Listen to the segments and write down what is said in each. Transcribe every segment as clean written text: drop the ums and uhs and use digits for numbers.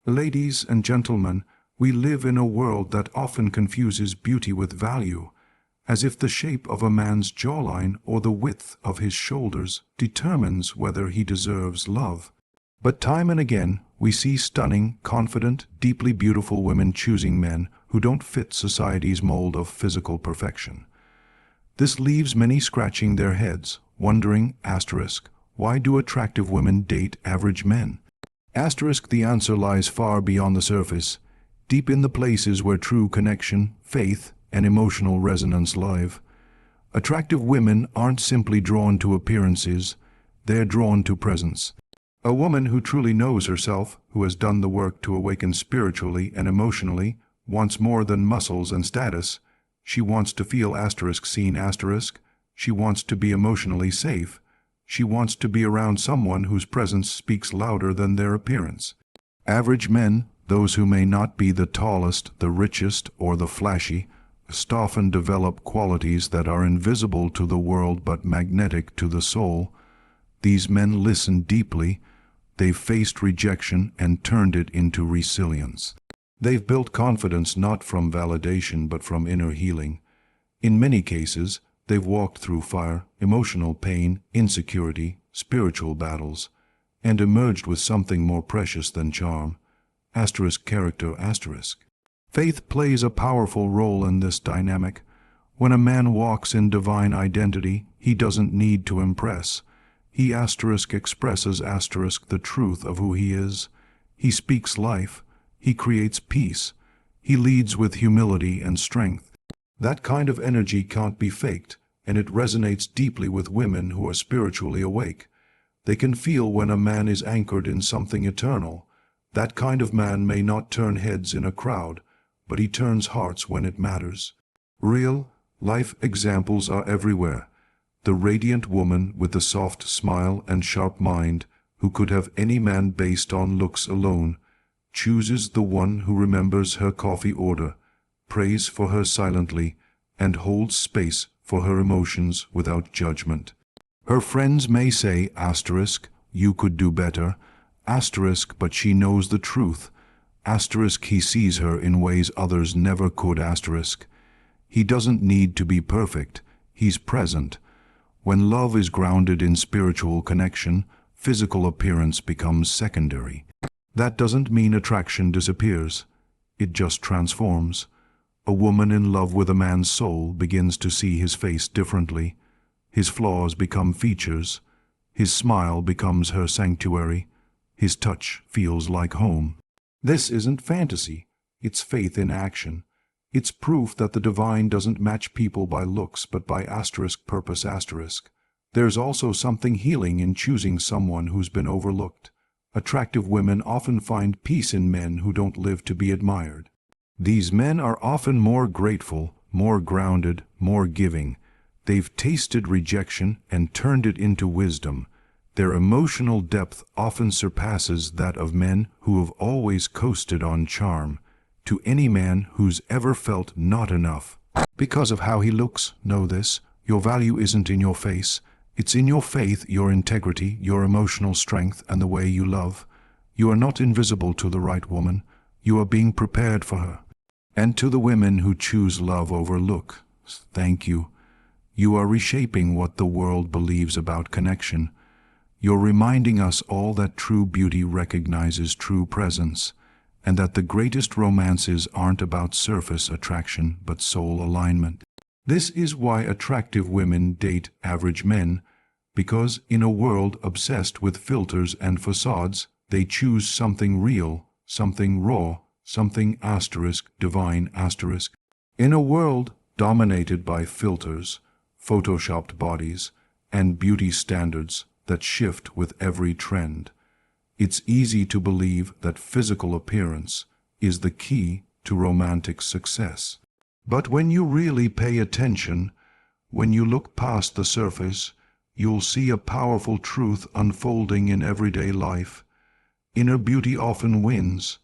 Ladies and gentlemen, we live in a world that often confuses beauty with value, as if the shape of a man's jawline or the width of his shoulders determines whether he deserves love. But time and again, we see stunning, confident, deeply beautiful women choosing men who don't fit society's mold of physical perfection. This leaves many scratching their heads, wondering, why do attractive women date average men? The answer lies far beyond the surface, deep in the places where true connection, faith, and emotional resonance live. Attractive women aren't simply drawn to appearances, they're drawn to presence. A woman who truly knows herself, who has done the work to awaken spiritually and emotionally, wants more than muscles and status. She wants to feel seen. She wants to be emotionally safe. She wants to be around someone whose presence speaks louder than their appearance. Average men, those who may not be the tallest, the richest, or the flashy, often develop qualities that are invisible to the world but magnetic to the soul. These men listen deeply. They've faced rejection and turned it into resilience. They've built confidence not from validation but from inner healing. In many cases, they've walked through fire, emotional pain, insecurity, spiritual battles, and emerged with something more precious than charm. Character. Faith plays a powerful role in this dynamic. When a man walks in divine identity, he doesn't need to impress. He expresses the truth of who he is. He speaks life. He creates peace. He leads with humility and strength. That kind of energy can't be faked, and it resonates deeply with women who are spiritually awake. They can feel when a man is anchored in something eternal. That kind of man may not turn heads in a crowd, but he turns hearts when it matters. Real life examples are everywhere. The radiant woman with the soft smile and sharp mind, who could have any man based on looks alone, chooses the one who remembers her coffee order, prays for her silently, and holds space for her emotions without judgment. Her friends may say, you could do better, but she knows the truth. He sees her in ways others never could. He doesn't need to be perfect, he's present. When love is grounded in spiritual connection, physical appearance becomes secondary. That doesn't mean attraction disappears. It just transforms. A woman in love with a man's soul begins to see his face differently. His flaws become features. His smile becomes her sanctuary. His touch feels like home. This isn't fantasy. It's faith in action. It's proof that the divine doesn't match people by looks but by purpose. There's also something healing in choosing someone who's been overlooked. Attractive women often find peace in men who don't live to be admired. These men are often more grateful, more grounded, more giving. They've tasted rejection and turned it into wisdom. Their emotional depth often surpasses that of men who have always coasted on charm. To any man who's ever felt not enough because of how he looks, know this: your value isn't in your face. It's in your faith, your integrity, your emotional strength, and the way you love. You are not invisible to the right woman. You are being prepared for her. And to the women who choose love over look, thank you. You are reshaping what the world believes about connection. You're reminding us all that true beauty recognizes true presence, and that the greatest romances aren't about surface attraction but soul alignment. This is why attractive women date average men, because in a world obsessed with filters and facades, they choose something real, something raw, something divine. In a world dominated by filters, photoshopped bodies, and beauty standards that shift with every trend, it's easy to believe that physical appearance is the key to romantic success. But when you really pay attention, when you look past the surface, you'll see a powerful truth unfolding in everyday life. Inner beauty often wins,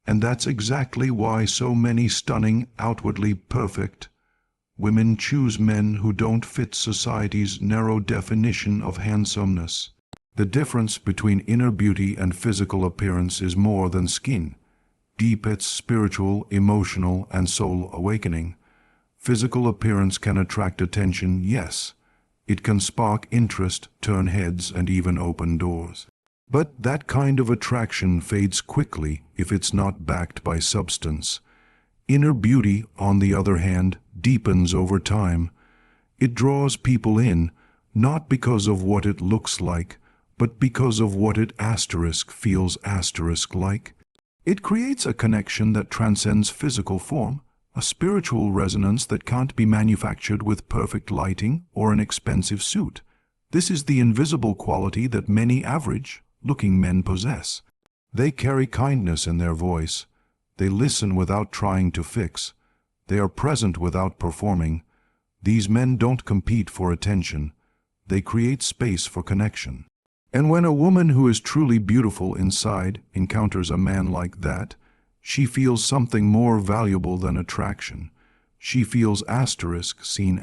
and that's exactly why so many stunning, outwardly perfect women choose men who don't fit society's narrow definition of handsomeness. The difference between inner beauty and physical appearance is more than skin. Deep, it's spiritual, emotional, and soul awakening. Physical appearance can attract attention, yes. It can spark interest, turn heads, and even open doors. But that kind of attraction fades quickly if it's not backed by substance. Inner beauty, on the other hand, deepens over time. It draws people in, not because of what it looks like, but because of what it feels like. It creates a connection that transcends physical form, a spiritual resonance that can't be manufactured with perfect lighting or an expensive suit. This is the invisible quality that many average-looking men possess. They carry kindness in their voice. They listen without trying to fix. They are present without performing. These men don't compete for attention. They create space for connection. And when a woman who is truly beautiful inside encounters a man like that, she feels something more valuable than attraction. She feels seen.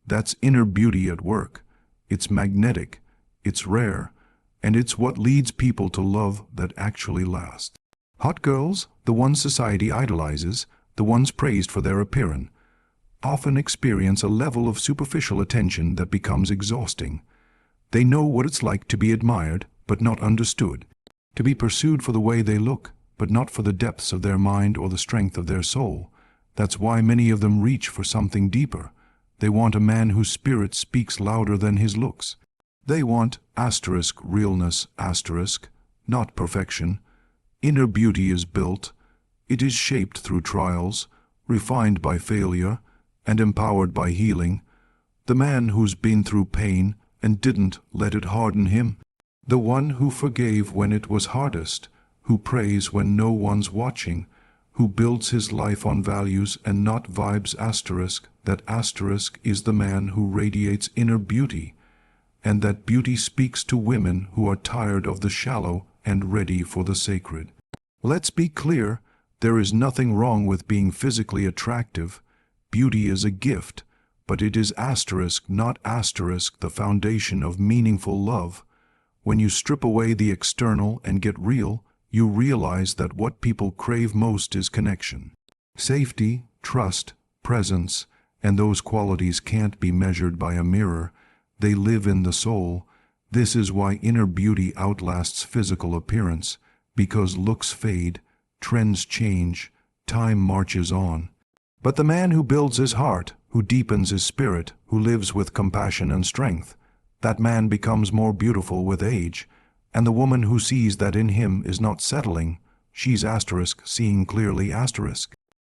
That's inner beauty at work. It's magnetic, it's rare, and it's what leads people to love that actually lasts. Hot girls, the ones society idolizes, the ones praised for their appearance, often experience a level of superficial attention that becomes exhausting. They know what it's like to be admired, but not understood, to be pursued for the way they look, but not for the depths of their mind or the strength of their soul. That's why many of them reach for something deeper. They want a man whose spirit speaks louder than his looks. They want realness, not perfection. Inner beauty is built. It is shaped through trials, refined by failure, and empowered by healing. The man who's been through pain and didn't let it harden him. The one who forgave when it was hardest, who prays when no one's watching, who builds his life on values and not vibes. That is the man who radiates inner beauty, and that beauty speaks to women who are tired of the shallow and ready for the sacred. Let's be clear, there is nothing wrong with being physically attractive. Beauty is a gift, but it is not the foundation of meaningful love. When you strip away the external and get real, you realize that what people crave most is connection. Safety, trust, presence, and those qualities can't be measured by a mirror. They live in the soul. This is why inner beauty outlasts physical appearance, because looks fade, trends change, time marches on. But the man who builds his heart, who deepens his spirit, who lives with compassion and strength, that man becomes more beautiful with age, and the woman who sees that in him is not settling, she's seeing clearly.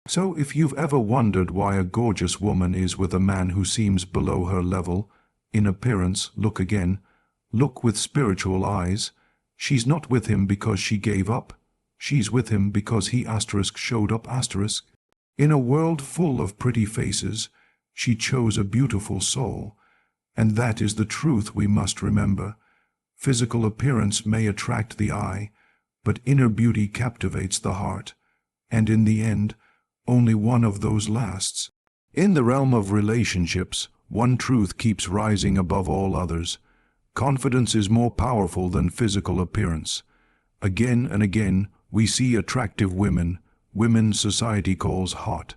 So if you've ever wondered why a gorgeous woman is with a man who seems below her level in appearance, look again. Look with spiritual eyes. She's not with him because she gave up. She's with him because he showed up. In a world full of pretty faces, she chose a beautiful soul. And that is the truth we must remember. Physical appearance may attract the eye, but inner beauty captivates the heart. And in the end, only one of those lasts. In the realm of relationships, one truth keeps rising above all others. Confidence is more powerful than physical appearance. Again and again, we see attractive women society calls hot.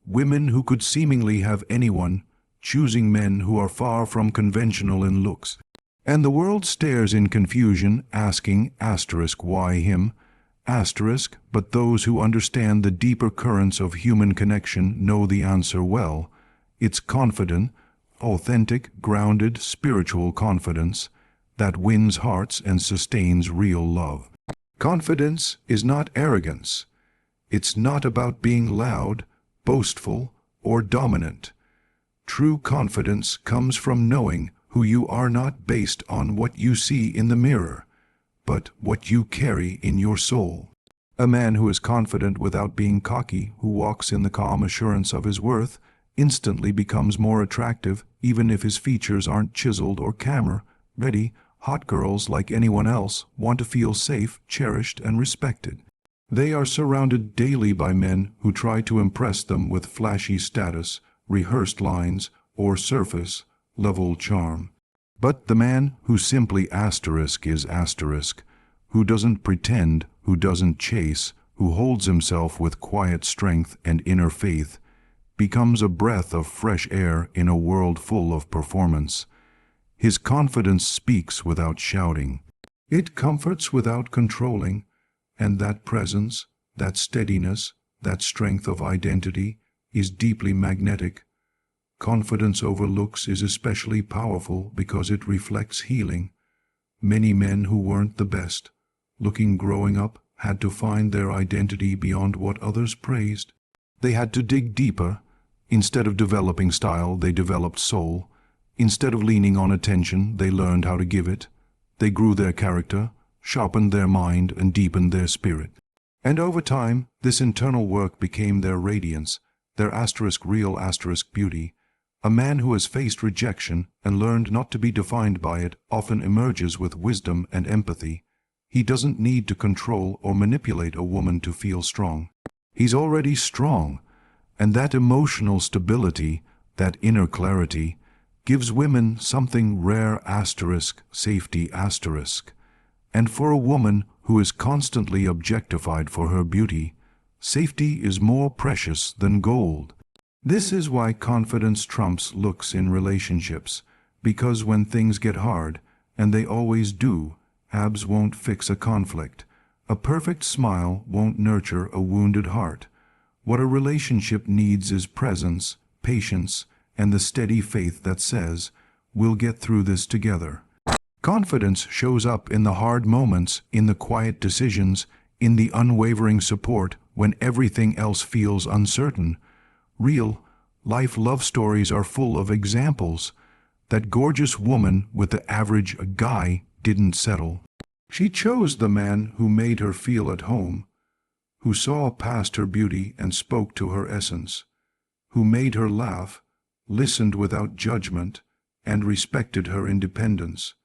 Women who could seemingly have anyone, choosing men who are far from conventional in looks. And the world stares in confusion, asking why him? But those who understand the deeper currents of human connection know the answer well. It's confident, authentic, grounded, spiritual confidence that wins hearts and sustains real love. Confidence is not arrogance. It's not about being loud, boastful, or dominant. True confidence comes from knowing who you are, not based on what you see in the mirror, but what you carry in your soul. A man who is confident without being cocky, who walks in the calm assurance of his worth, instantly becomes more attractive, even if his features aren't chiseled or camera-ready. Hot girls, like anyone else, want to feel safe, cherished, and respected. They are surrounded daily by men who try to impress them with flashy status, rehearsed lines, or surface-level charm. But the man who simply asterisk is asterisk, who doesn't pretend, who doesn't chase, who holds himself with quiet strength and inner faith, becomes a breath of fresh air in a world full of performance. His confidence speaks without shouting. It comforts without controlling, and that presence, that steadiness, that strength of identity is deeply magnetic. Confidence over looks is especially powerful because it reflects healing. Many men who weren't the best looking growing up had to find their identity beyond what others praised. They had to dig deeper. Instead of developing style, they developed soul. Instead of leaning on attention, they learned how to give it. They grew their character, sharpened their mind, and deepened their spirit. And over time, this internal work became their radiance, their real beauty. A man who has faced rejection and learned not to be defined by it often emerges with wisdom and empathy. He doesn't need to control or manipulate a woman to feel strong. He's already strong, and that emotional stability, that inner clarity, gives women something rare safety . And for a woman who is constantly objectified for her beauty, safety is more precious than gold. This is why confidence trumps looks in relationships, because when things get hard, and they always do, abs won't fix a conflict. A perfect smile won't nurture a wounded heart. What a relationship needs is presence, patience, and the steady faith that says, "We'll get through this together." Confidence shows up in the hard moments, in the quiet decisions, in the unwavering support when everything else feels uncertain. Real life love stories are full of examples. That gorgeous woman with the average guy didn't settle. She chose the man who made her feel at home, who saw past her beauty and spoke to her essence, who made her laugh, listened without judgment, and respected her independence.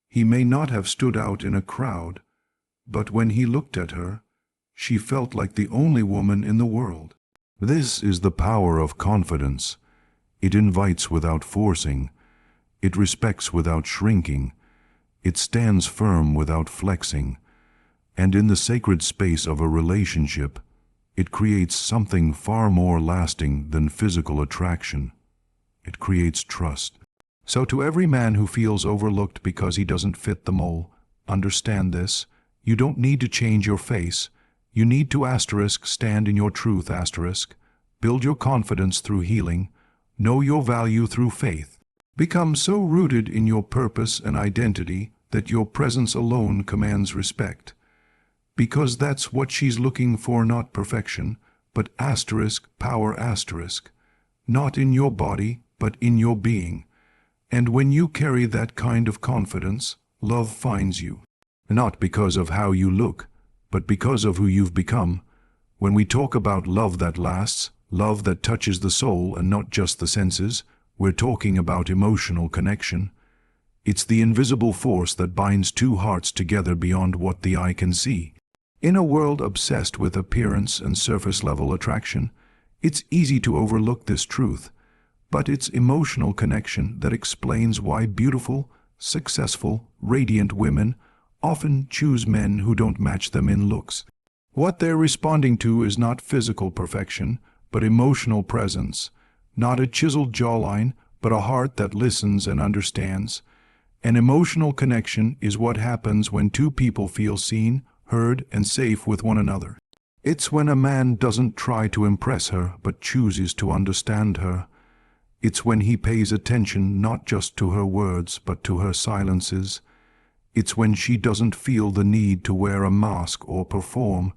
He may not have stood out in a crowd, but when he looked at her, she felt like the only woman in the world. This is the power of confidence. It invites without forcing. It respects without shrinking. It stands firm without flexing. And in the sacred space of a relationship, it creates something far more lasting than physical attraction. It creates trust. So to every man who feels overlooked because he doesn't fit the mold, understand this: you don't need to change your face. You need to stand in your truth, build your confidence through healing, know your value through faith. Become so rooted in your purpose and identity that your presence alone commands respect. Because that's what she's looking for, not perfection, but power . Not in your body, but in your being. And when you carry that kind of confidence, love finds you. Not because of how you look, but because of who you've become. When we talk about love that lasts, love that touches the soul and not just the senses, we're talking about emotional connection. It's the invisible force that binds two hearts together beyond what the eye can see. In a world obsessed with appearance and surface-level attraction, it's easy to overlook this truth, but it's emotional connection that explains why beautiful, successful, radiant women often choose men who don't match them in looks. What they're responding to is not physical perfection, but emotional presence. Not a chiseled jawline, but a heart that listens and understands. An emotional connection is what happens when two people feel seen, heard, and safe with one another. It's when a man doesn't try to impress her, but chooses to understand her. It's when he pays attention not just to her words, but to her silences. It's when she doesn't feel the need to wear a mask or perform,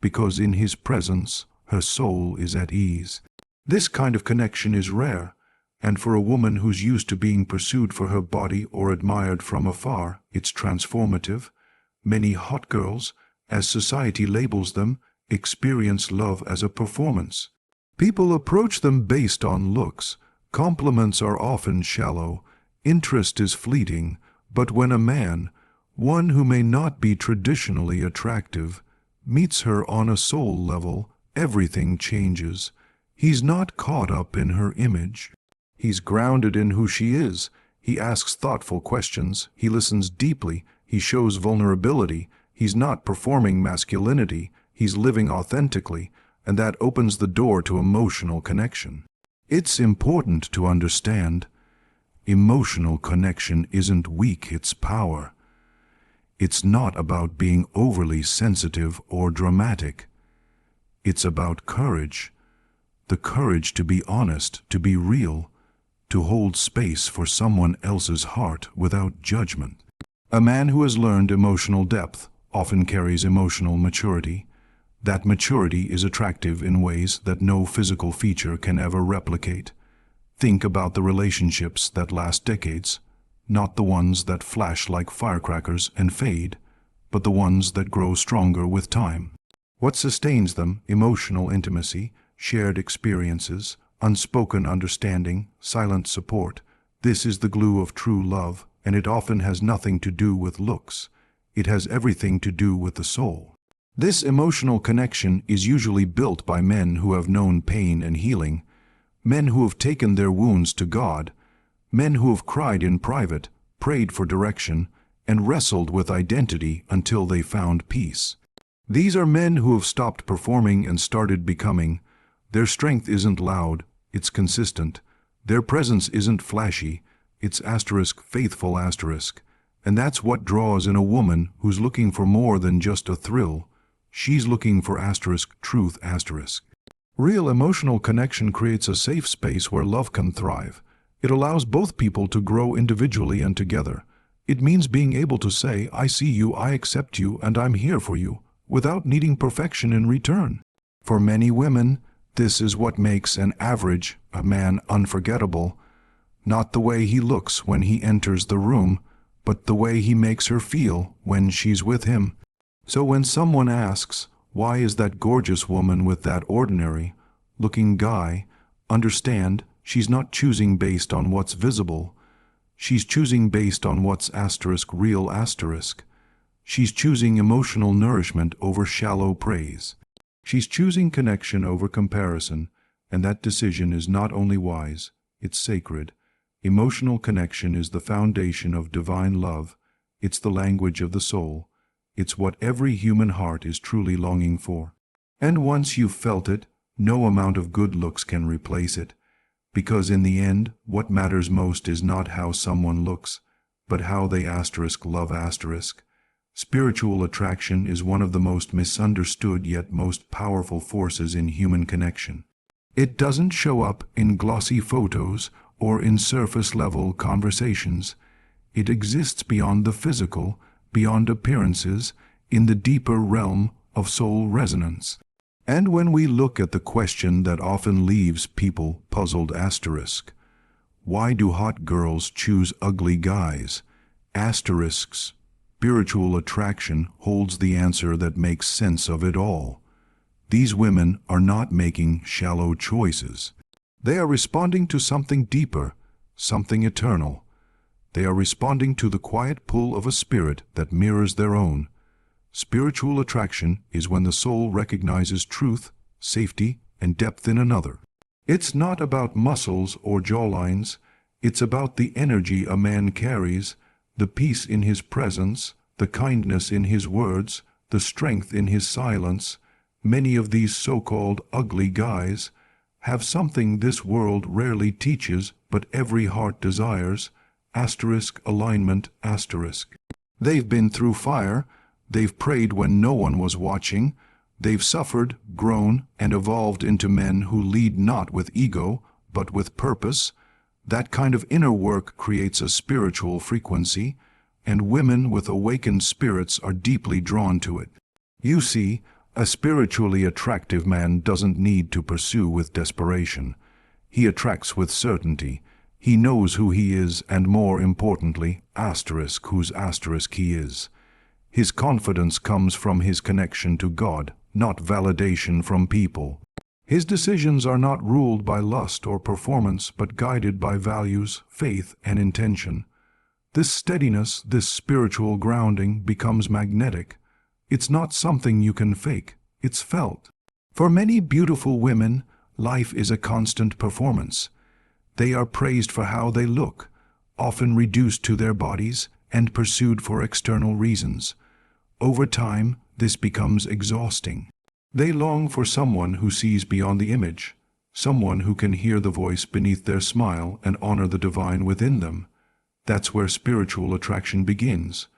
because in his presence, her soul is at ease. This kind of connection is rare, and for a woman who's used to being pursued for her body or admired from afar, it's transformative. Many hot girls, as society labels them, experience love as a performance. People approach them based on looks. Compliments are often shallow. Interest is fleeting. But when a man, one who may not be traditionally attractive, meets her on a soul level, everything changes. He's not caught up in her image. He's grounded in who she is, He asks thoughtful questions, he listens deeply, he shows vulnerability, he's not performing masculinity, he's living authentically, and that opens the door to emotional connection. It's important to understand, emotional connection isn't weak, it's power. It's not about being overly sensitive or dramatic. It's about courage. The courage to be honest, to be real, to hold space for someone else's heart without judgment. A man who has learned emotional depth often carries emotional maturity. That maturity is attractive in ways that no physical feature can ever replicate. Think about the relationships that last decades, not the ones that flash like firecrackers and fade, but the ones that grow stronger with time. What sustains them? Emotional intimacy, shared experiences, unspoken understanding, silent support. This is the glue of true love, and it often has nothing to do with looks. It has everything to do with the soul. This emotional connection is usually built by men who have known pain and healing, men who have taken their wounds to God, men who have cried in private, prayed for direction, and wrestled with identity until they found peace. These are men who have stopped performing and started becoming. Their strength isn't loud, it's consistent. Their presence isn't flashy, it's faithful. And that's what draws in a woman who's looking for more than just a thrill. She's looking for truth. Real emotional connection creates a safe space where love can thrive. It allows both people to grow individually and together. It means being able to say, I see you, I accept you, and I'm here for you, without needing perfection in return. For many women, this is what makes a man unforgettable. Not the way he looks when he enters the room, but the way he makes her feel when she's with him. So when someone asks, why is that gorgeous woman with that ordinary-looking guy, understand, she's not choosing based on what's visible. She's choosing based on what's real. She's choosing emotional nourishment over shallow praise. She's choosing connection over comparison, and that decision is not only wise, it's sacred. Emotional connection is the foundation of divine love. It's the language of the soul. It's what every human heart is truly longing for. And once you've felt it, no amount of good looks can replace it. Because in the end, what matters most is not how someone looks, but how they love. Spiritual attraction is one of the most misunderstood yet most powerful forces in human connection. It doesn't show up in glossy photos or in surface-level conversations. It exists beyond the physical, beyond appearances, in the deeper realm of soul resonance. And when we look at the question that often leaves people puzzled, why do hot girls choose ugly guys? Spiritual attraction holds the answer that makes sense of it all. These women are not making shallow choices. They are responding to something deeper, something eternal. They are responding to the quiet pull of a spirit that mirrors their own. Spiritual attraction is when the soul recognizes truth, safety, and depth in another. It's not about muscles or jawlines. It's about the energy a man carries, the peace in his presence, the kindness in his words, the strength in his silence. Many of these so-called ugly guys have something this world rarely teaches but every heart desires. Alignment. They've been through fire. They've prayed when no one was watching. They've suffered, grown, and evolved into men who lead not with ego, but with purpose. That kind of inner work creates a spiritual frequency, and women with awakened spirits are deeply drawn to it. You see, a spiritually attractive man doesn't need to pursue with desperation. He attracts with certainty. He knows who he is, and more importantly, whose he is. His confidence comes from his connection to God, not validation from people. His decisions are not ruled by lust or performance, but guided by values, faith, and intention. This steadiness, this spiritual grounding, becomes magnetic. It's not something you can fake, it's felt. For many beautiful women, life is a constant performance. They are praised for how they look, often reduced to their bodies and pursued for external reasons. Over time, this becomes exhausting. They long for someone who sees beyond the image, someone who can hear the voice beneath their smile and honor the divine within them. That's where spiritual attraction begins.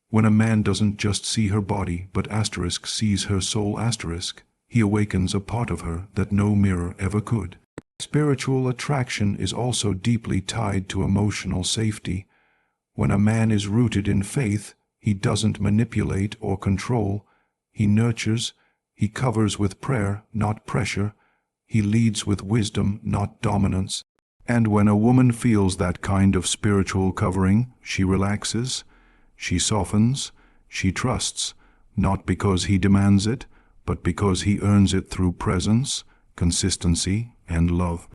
When a man doesn't just see her body but sees her soul, he awakens a part of her that no mirror ever could. Spiritual attraction is also deeply tied to emotional safety. When a man is rooted in faith, he doesn't manipulate or control. He nurtures, he covers with prayer, not pressure. He leads with wisdom, not dominance. And when a woman feels that kind of spiritual covering, she relaxes, she softens, she trusts, not because he demands it, but because he earns it through presence, consistency, and love.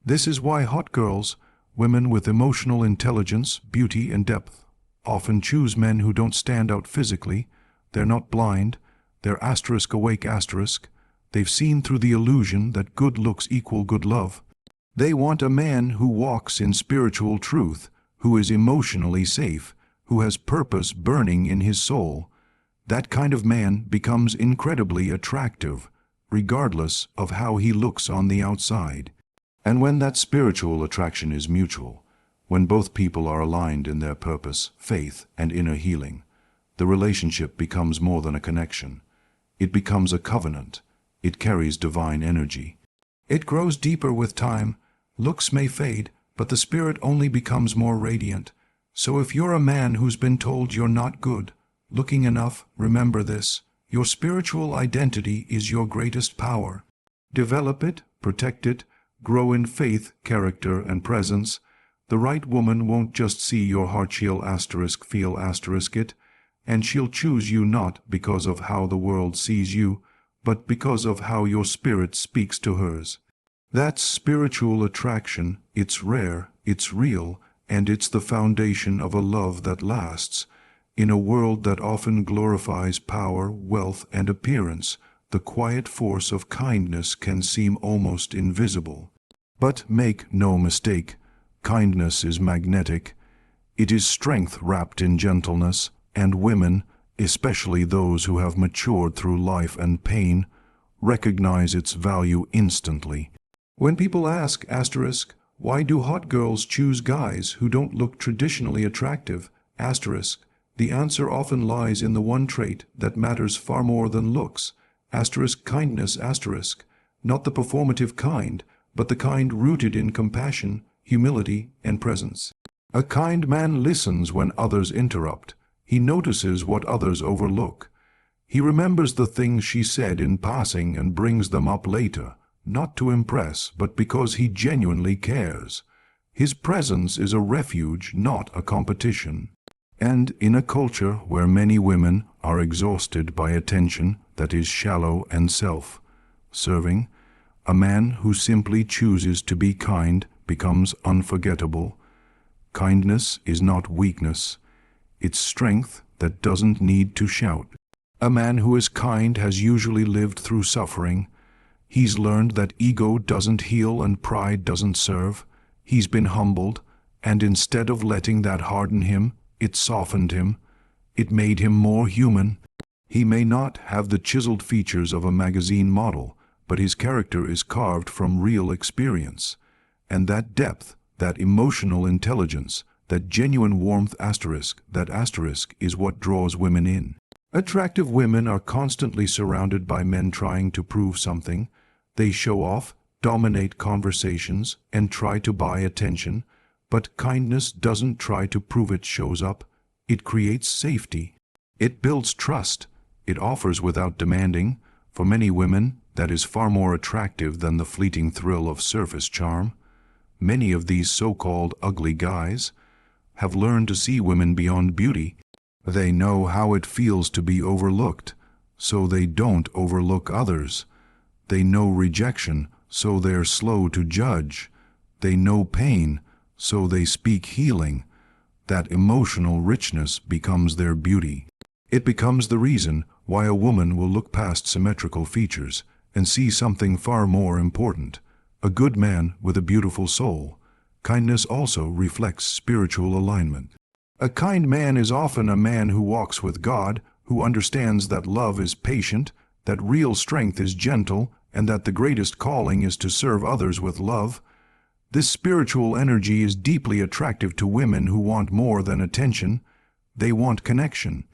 This is why hot girls, women with emotional intelligence, beauty, and depth, often choose men who don't stand out physically. They're not blind, they're awake. They've seen through the illusion that good looks equal good love. They want a man who walks in spiritual truth, who is emotionally safe, who has purpose burning in his soul. That kind of man becomes incredibly attractive, regardless of how he looks on the outside. And when that spiritual attraction is mutual, when both people are aligned in their purpose, faith, and inner healing, the relationship becomes more than a connection. It becomes a covenant. It carries divine energy. It grows deeper with time. Looks may fade, but the spirit only becomes more radiant. So if you're a man who's been told you're not good looking enough, remember this: your spiritual identity is your greatest power. Develop it, protect it, grow in faith, character, and presence. The right woman won't just see your heart, she'll feel it, and she'll choose you not because of how the world sees you, but because of how your spirit speaks to hers. That's spiritual attraction. It's rare, it's real, and it's the foundation of a love that lasts. In a world that often glorifies power, wealth, and appearance, the quiet force of kindness can seem almost invisible. But make no mistake, kindness is magnetic. It is strength wrapped in gentleness, and women, especially those who have matured through life and pain, recognize its value instantly. When people ask, why do hot girls choose guys who don't look traditionally attractive, the answer often lies in the one trait that matters far more than looks, kindness, not the performative kind, but the kind rooted in compassion, humility, and presence. A kind man listens when others interrupt. He notices what others overlook. He remembers the things she said in passing and brings them up later, not to impress, but because he genuinely cares. His presence is a refuge, not a competition. And in a culture where many women are exhausted by attention that is shallow and self-serving, a man who simply chooses to be kind becomes unforgettable. Kindness is not weakness. It's strength that doesn't need to shout. A man who is kind has usually lived through suffering. He's learned that ego doesn't heal and pride doesn't serve. He's been humbled, and instead of letting that harden him, it softened him. It made him more human. He may not have the chiseled features of a magazine model, but his character is carved from real experience. And that depth, that emotional intelligence, that genuine warmth is what draws women in. Attractive women are constantly surrounded by men trying to prove something. They show off, dominate conversations, and try to buy attention. But kindness doesn't try to prove it shows up. It creates safety. It builds trust. It offers without demanding. For many women, that is far more attractive than the fleeting thrill of surface charm. Many of these so-called ugly guys have learned to see women beyond beauty. They know how it feels to be overlooked, so they don't overlook others. They know rejection, so they're slow to judge. They know pain, so they speak healing. That emotional richness becomes their beauty. It becomes the reason why a woman will look past symmetrical features and see something far more important: a good man with a beautiful soul. kindness also reflects spiritual alignment. A kind man is often a man who walks with God, who understands that love is patient, that real strength is gentle, and that the greatest calling is to serve others with love. This spiritual energy is deeply attractive to women who want more than attention. They want connection.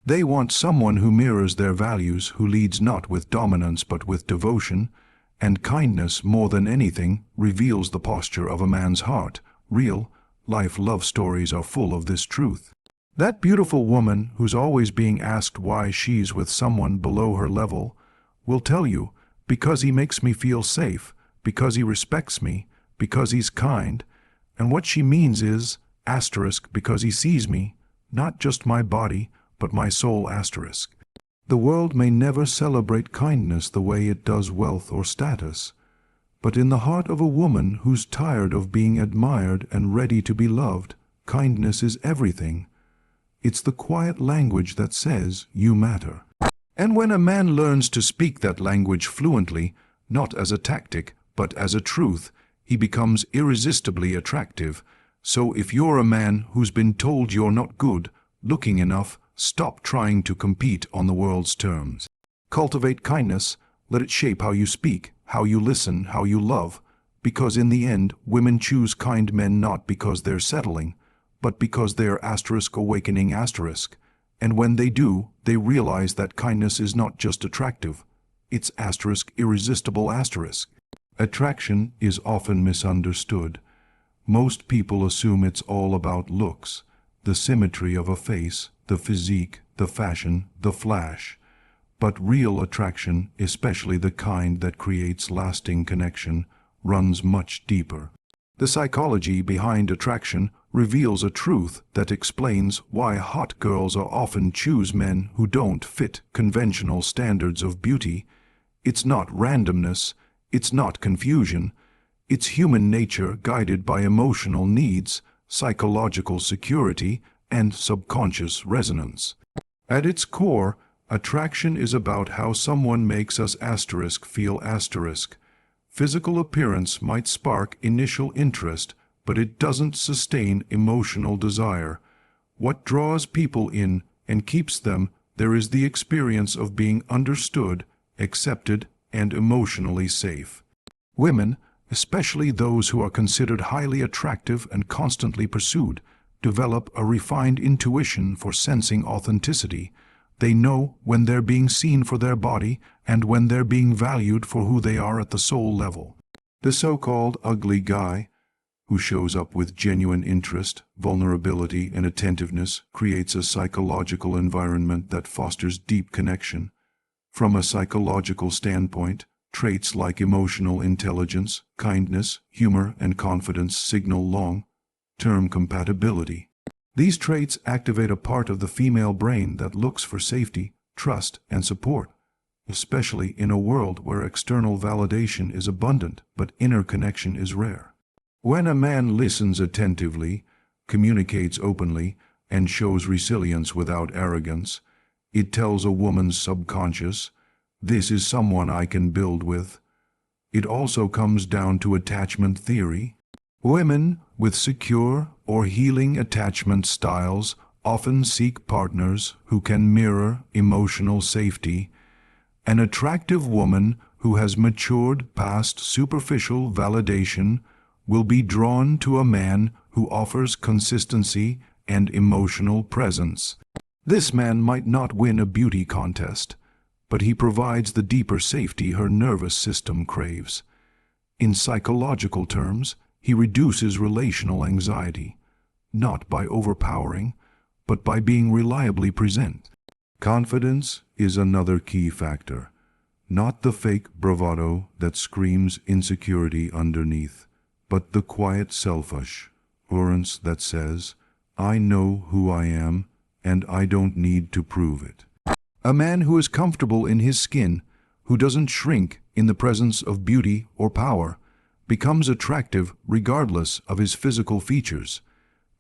They want someone who mirrors their values, who leads not with dominance but with devotion, and kindness, more than anything, reveals the posture of a man's heart. Real life love stories are full of this truth. That beautiful woman who's always being asked why she's with someone below her level will tell you, because he makes me feel safe, because he respects me, because he's kind, and what she means is, because he sees me, not just my body, but my soul. The world may never celebrate kindness the way it does wealth or status, but in the heart of a woman who's tired of being admired and ready to be loved, kindness is everything. It's the quiet language that says, you matter. And when a man learns to speak that language fluently, not as a tactic, but as a truth, he becomes irresistibly attractive. So if you're a man who's been told you're not good looking enough, stop trying to compete on the world's terms. Cultivate kindness, let it shape how you speak, how you listen, how you love, because in the end, women choose kind men not because they're settling, but because they're awakening. And when they do, they realize that kindness is not just attractive, it's irresistible. Attraction is often misunderstood. Most people assume it's all about looks, the symmetry of a face, the physique, the fashion, the flash. But real attraction, especially the kind that creates lasting connection, runs much deeper. The psychology behind attraction reveals a truth that explains why hot girls often choose men who don't fit conventional standards of beauty. It's not randomness, it's not confusion, it's human nature guided by emotional needs, psychological security, and subconscious resonance. At its core, attraction is about how someone makes us feel. Physical appearance might spark initial interest, but it doesn't sustain emotional desire. What draws people in and keeps them there is the experience of being understood, accepted, and emotionally safe. Women, especially those who are considered highly attractive and constantly pursued, develop a refined intuition for sensing authenticity. They know when they're being seen for their body and when they're being valued for who they are at the soul level. The so-called ugly guy, who shows up with genuine interest, vulnerability, and attentiveness, creates a psychological environment that fosters deep connection. From a psychological standpoint, traits like emotional intelligence, kindness, humor, and confidence signal long-term compatibility. These traits activate a part of the female brain that looks for safety, trust, and support, especially in a world where external validation is abundant but inner connection is rare. When a man listens attentively, communicates openly, and shows resilience without arrogance, it tells a woman's subconscious, this is someone I can build with. It also comes down to attachment theory. Women with secure or healing attachment styles often seek partners who can mirror emotional safety. An attractive woman who has matured past superficial validation will be drawn to a man who offers consistency and emotional presence. This man might not win a beauty contest, but he provides the deeper safety her nervous system craves. In psychological terms, he reduces relational anxiety, not by overpowering, but by being reliably present. Confidence is another key factor, not the fake bravado that screams insecurity underneath, but the quiet self-assurance that says, I know who I am, and I don't need to prove it. A man who is comfortable in his skin, who doesn't shrink in the presence of beauty or power, becomes attractive regardless of his physical features.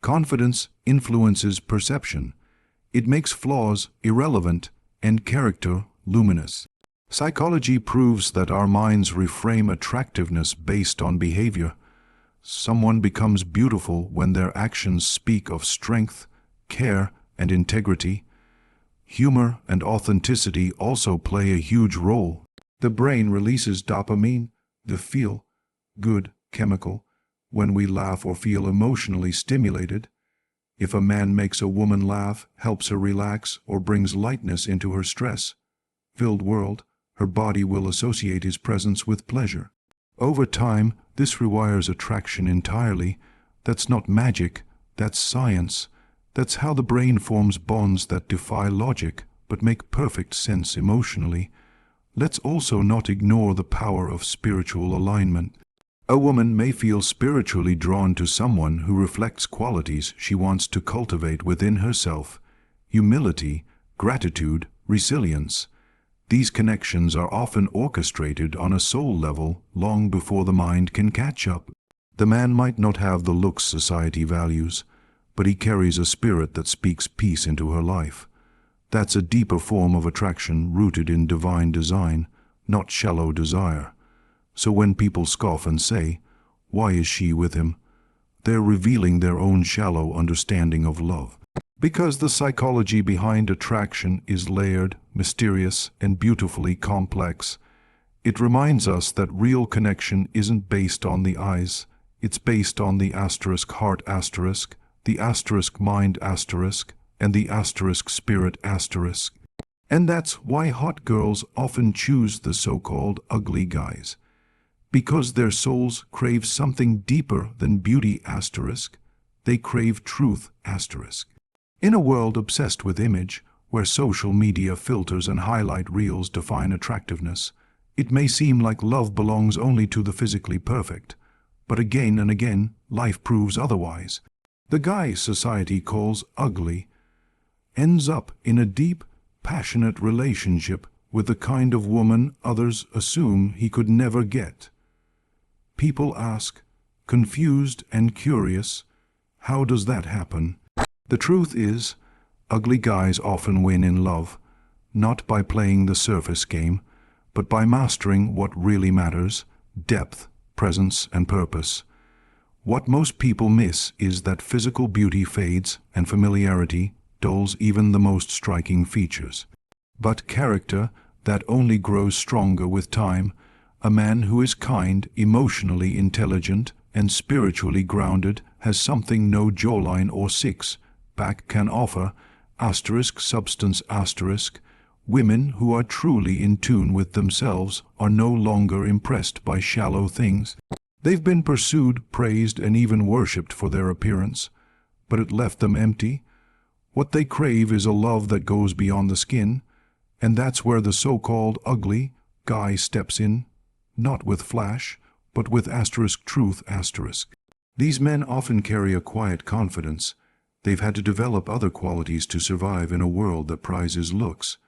Confidence influences perception. It makes flaws irrelevant and character luminous. Psychology proves that our minds reframe attractiveness based on behavior. Someone becomes beautiful when their actions speak of strength, care, and integrity. Humor and authenticity also play a huge role. The brain releases dopamine, the feel-good chemical, when we laugh or feel emotionally stimulated. If a man makes a woman laugh, helps her relax, or brings lightness into her stress-filled world, her body will associate his presence with pleasure. Over time, this rewires attraction entirely. That's not magic, that's science. That's how the brain forms bonds that defy logic, but make perfect sense emotionally. Let's also not ignore the power of spiritual alignment. A woman may feel spiritually drawn to someone who reflects qualities she wants to cultivate within herself: humility, gratitude, resilience. These connections are often orchestrated on a soul level long before the mind can catch up. The man might not have the looks society values, but he carries a spirit that speaks peace into her life. That's a deeper form of attraction rooted in divine design, not shallow desire. So when people scoff and say, "Why is she with him?" they're revealing their own shallow understanding of love. Because the psychology behind attraction is layered, mysterious, and beautifully complex. It reminds us that real connection isn't based on the eyes, it's based on the *heart*, the *mind*, and the *spirit*. And that's why hot girls often choose the so-called ugly guys. Because their souls crave something deeper than beauty*, they crave truth*. In a world obsessed with image, where social media filters and highlight reels define attractiveness, it may seem like love belongs only to the physically perfect. But again and again, life proves otherwise. The guy society calls ugly ends up in a deep, passionate relationship with the kind of woman others assume he could never get. People ask, confused and curious, how does that happen? The truth is, ugly guys often win in love, not by playing the surface game, but by mastering what really matters: depth, presence, and purpose. What most people miss is that physical beauty fades and familiarity dulls even the most striking features. But character, that only grows stronger with time. A man who is kind, emotionally intelligent, and spiritually grounded has something no jawline or six-pack can offer. Substance. Women who are truly in tune with themselves are no longer impressed by shallow things. They've been pursued, praised, and even worshipped for their appearance, but it left them empty. What they crave is a love that goes beyond the skin, and that's where the so-called ugly guy steps in, not with flash, but with truth. These men often carry a quiet confidence. They've had to develop other qualities to survive in a world that prizes looks.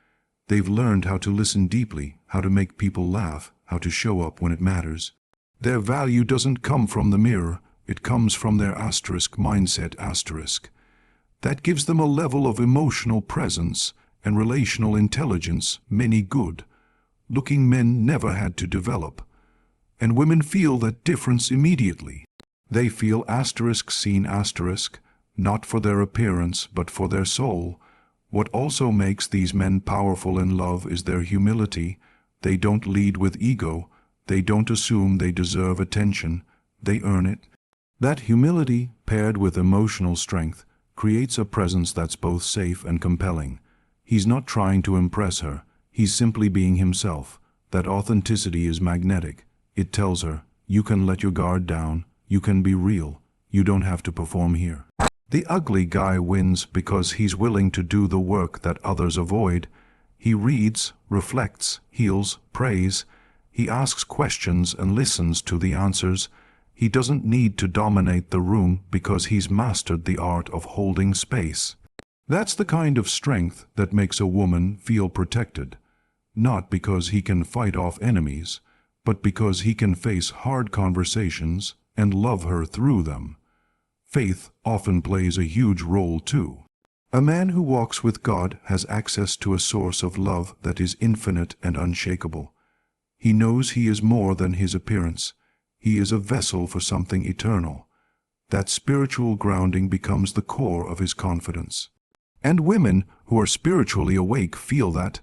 They've learned how to listen deeply, how to make people laugh, how to show up when it matters. Their value doesn't come from the mirror, it comes from their mindset. That gives them a level of emotional presence and relational intelligence many good-looking men never had to develop. And women feel that difference immediately. They feel seen, not for their appearance but for their soul. What also makes these men powerful in love is their humility. They don't lead with ego. They don't assume they deserve attention. They earn it. That humility, paired with emotional strength, creates a presence that's both safe and compelling. He's not trying to impress her. He's simply being himself. That authenticity is magnetic. It tells her, you can let your guard down. You can be real. You don't have to perform here. The ugly guy wins because he's willing to do the work that others avoid. He reads, reflects, heals, prays. He asks questions and listens to the answers. He doesn't need to dominate the room because he's mastered the art of holding space. That's the kind of strength that makes a woman feel protected. Not because he can fight off enemies, but because he can face hard conversations and love her through them. Faith often plays a huge role too. A man who walks with God has access to a source of love that is infinite and unshakable. He knows he is more than his appearance. he is a vessel for something eternal. That spiritual grounding becomes the core of his confidence. And women who are spiritually awake feel that.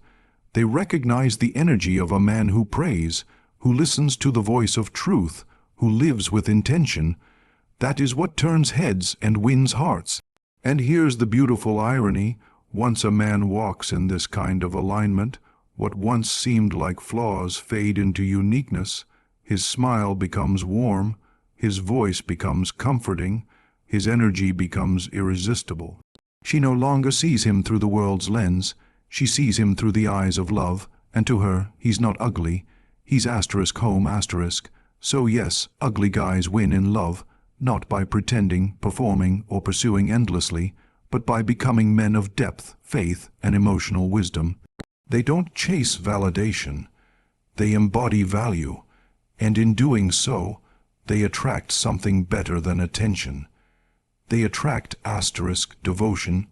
They recognize the energy of a man who prays, who listens to the voice of truth, who lives with intention. That is what turns heads and wins hearts. And here's the beautiful irony. Once a man walks in this kind of alignment, what once seemed like flaws fade into uniqueness. His smile becomes warm, his voice becomes comforting, his energy becomes irresistible. She no longer sees him through the world's lens, she sees him through the eyes of love, and to her, he's not ugly, he's *home*. So yes, ugly guys win in love, not by pretending, performing, or pursuing endlessly, but by becoming men of depth, faith, and emotional wisdom. They don't chase validation, they embody value, and in doing so, they attract something better than attention. They attract *devotion*,